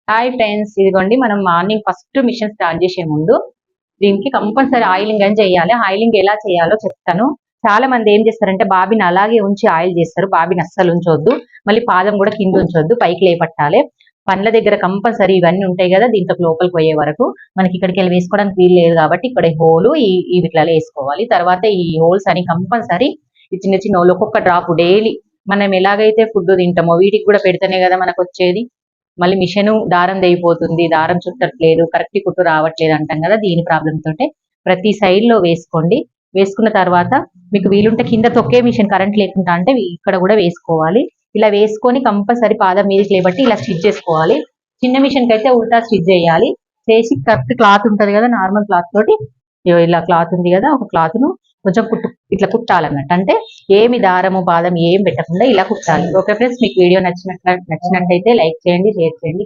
Hi friends, ఇదిగోండి మనం morning first machine start చేసే ముందు దీనికి కంపల్సరీ ఆయిలింగ్ అని చేయాలి. ఆయిలింగ్ ఎలా చేయాలో చెప్తాను. చాలా మంది ఏం చేస్తారంటే బాబిని అలాగే ఉంచి ఆయిల్ చేస్తారు. బాబిని అస్సలు ఉంచొద్దు, మళ్ళీ పాదం కూడా కింద ఉంచొద్దు, పైకి లేపట్టాలి. పండ్ల దగ్గర కంపల్సరీ ఇవన్నీ ఉంటాయి కదా, దీంట్లో లోపలికి పోయే వరకు మనకి ఇక్కడికి వెళ్ళి వేసుకోవడానికి వీలు లేదు కాబట్టి ఇక్కడ హోలు ఈ వీటిలలో వేసుకోవాలి. తర్వాత ఈ హోల్స్ అని కంపల్సరీ ఈ చిన్న చిన్న హోల్ ఒక్కొక్క డ్రాప్ డైలీ మనం ఎలాగైతే ఫుడ్ తింటామో వీటికి కూడా పెడితేనే కదా మనకు వచ్చేది. మళ్ళీ మిషన్ దారం తెగిపోతుంది, దారం చుట్టట్లేదు, కరెక్ట్ కుట్టు రావట్లేదు అంటాం కదా, దీని ప్రాబ్లం తోటే ప్రతి సైడ్ లో వేసుకోండి. వేసుకున్న తర్వాత మీకు వీలుంటే కింద తొక్కే మిషన్ కరెంట్ లేకుండా అంటే ఇక్కడ కూడా వేసుకోవాలి. ఇలా వేసుకొని కంపల్సరీ పాదం మీదకి లేబట్టి ఇలా స్టిచ్ చేసుకోవాలి. చిన్న మిషన్ కి అయితే ఉల్టా స్టిచ్ చేయాలి. చేసి కరెక్ట్ క్లాత్ ఉంటది కదా, నార్మల్ క్లాత్ తోటి ఇలా క్లాత్ ఉంది కదా, ఒక క్లాత్ ను కొంచెం ఇట్లా కుట్టాలన్నట్టు. అంటే ఏమి దారము పాదం ఏం పెట్టకుండా ఇలా కుట్టాలి. ఓకే ఫ్రెండ్స్, మీకు వీడియో నచ్చినట్లయితే లైక్ చేయండి, షేర్ చేయండి.